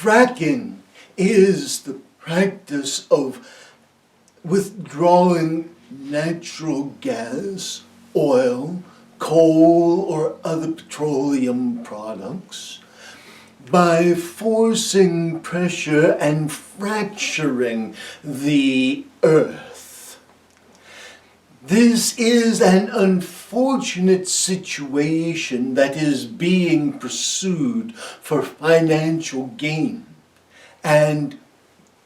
Fracking is the practice of withdrawing natural gas, oil, coal, or other petroleum products by forcing pressure and fracturing the earth. This is an unfortunate situation that is being pursued for financial gain, and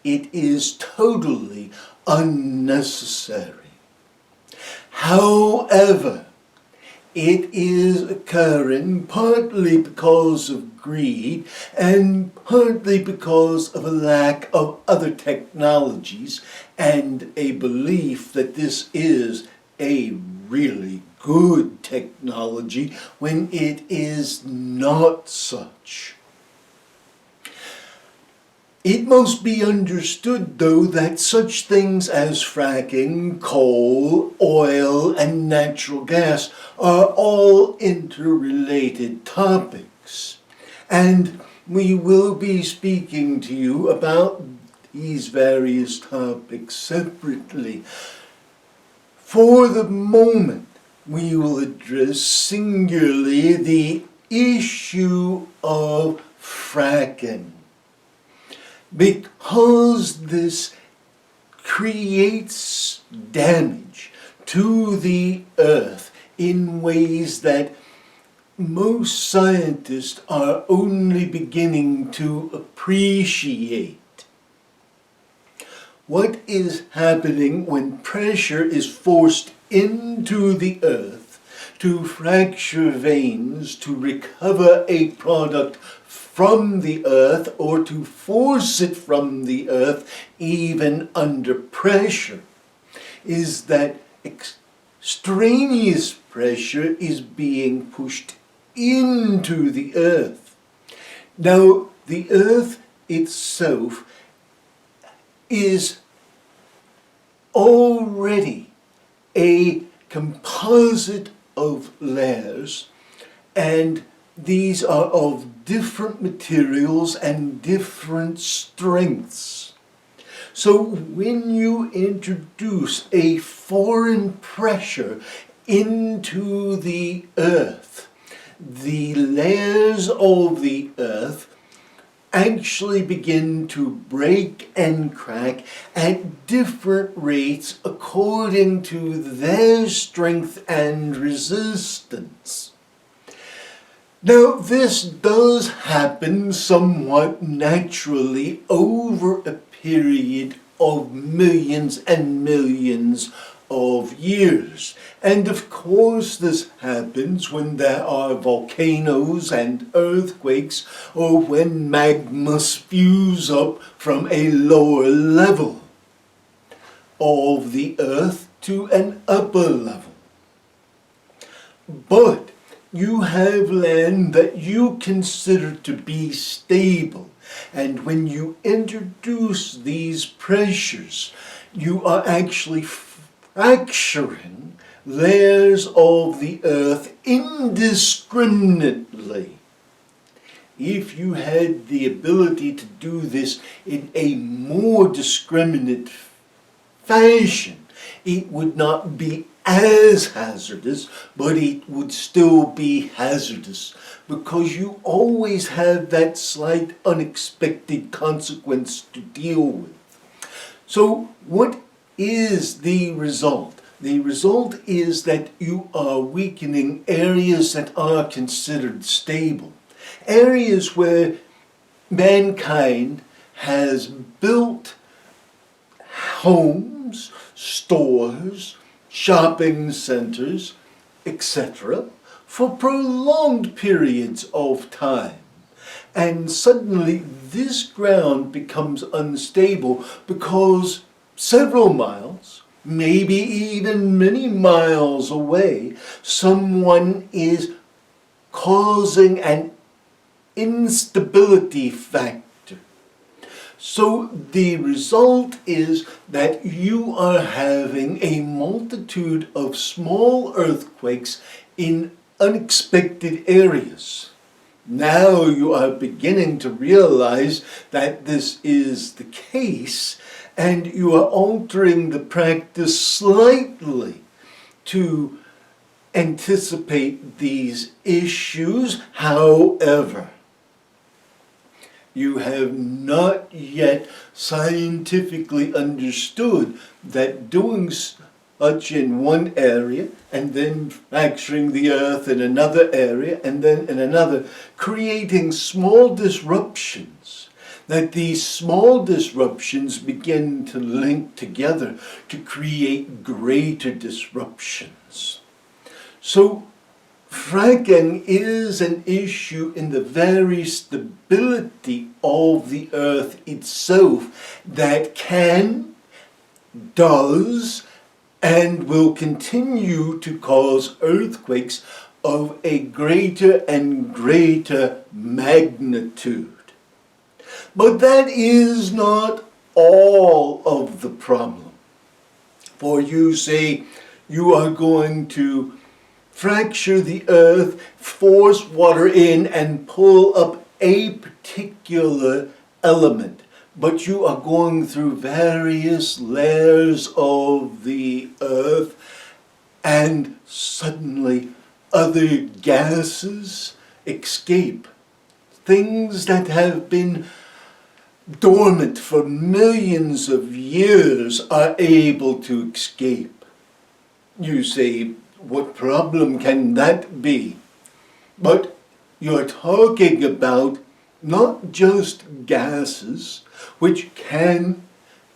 it is totally unnecessary. However, it is occurring partly because of greed and partly because of a lack of other technologies and a belief that this is a really good technology when it is not such. It must be understood, though, that such things as fracking, coal, oil, and natural gas are all interrelated topics. And we will be speaking to you about these various topics separately. For the moment, we will address singularly the issue of fracking, because this creates damage to the earth in ways that most scientists are only beginning to appreciate. What is happening when pressure is forced into the earth to fracture veins to recover a product from the earth, or to force it from the earth even under pressure, is that extraneous pressure is being pushed into the earth. Now, the earth itself is already a composite of layers, and these are of different materials and different strengths. So when you introduce a foreign pressure into the earth, the layers of the earth actually begin to break and crack at different rates according to their strength and resistance. Now, this does happen somewhat naturally over a period of millions and millions of years. And of course this happens when there are volcanoes and earthquakes, or when magma spews up from a lower level of the earth to an upper level. But you have land that you consider to be stable, and when you introduce these pressures, you are actually fracturing layers of the earth indiscriminately. If you had the ability to do this in a more discriminate fashion, it would not be as hazardous, but it would still be hazardous, because you always have that slight unexpected consequence to deal with. So what is the result? The result is that you are weakening areas that are considered stable, areas where mankind has built homes, stores, shopping centers, etc., for prolonged periods of time. And suddenly this ground becomes unstable because several miles, maybe even many miles away, someone is causing an instability factor. So the result is that you are having a multitude of small earthquakes in unexpected areas. Now you are beginning to realize that this is the case, and you are altering the practice slightly to anticipate these issues. However, you have not yet scientifically understood that doing such in one area and then fracturing the earth in another area and then in another, creating small disruptions, that these small disruptions begin to link together to create greater disruptions. So fracking is an issue in the very stability of the earth itself that can, does, and will continue to cause earthquakes of a greater and greater magnitude. But that is not all of the problem. For you say you are going to fracture the earth, force water in, and pull up a particular element. But you are going through various layers of the earth, and suddenly other gases escape. Things that have been dormant for millions of years are able to escape. You say, what problem can that be? But you're talking about not just gases, which can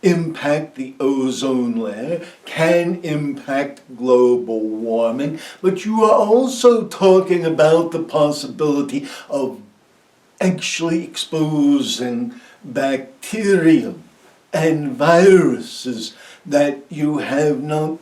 impact the ozone layer, can impact global warming, but you are also talking about the possibility of actually exposing bacterium and viruses that you have not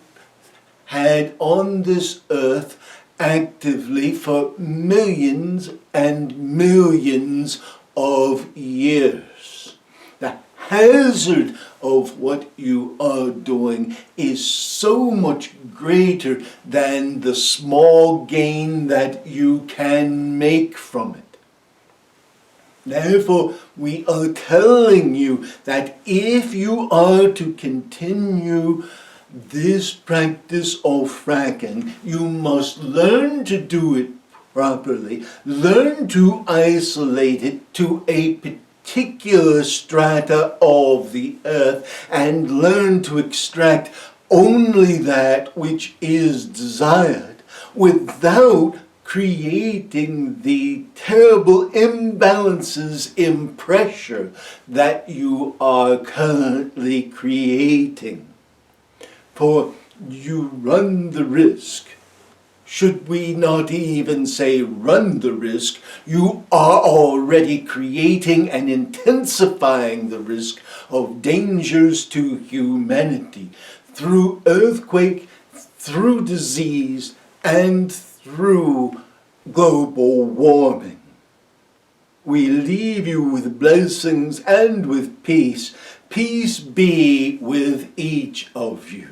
had on this earth actively for millions and millions of years. The hazard of what you are doing is so much greater than the small gain that you can make from it. Therefore, we are telling you that if you are to continue this practice of fracking, you must learn to do it properly, learn to isolate it to a particular strata of the earth, and learn to extract only that which is desired without creating the terrible imbalances in pressure that you are currently creating. For you run the risk, should we not even say run the risk, you are already creating and intensifying the risk of dangers to humanity through earthquake, through disease, and through global warming. We leave you with blessings and with peace. Peace be with each of you.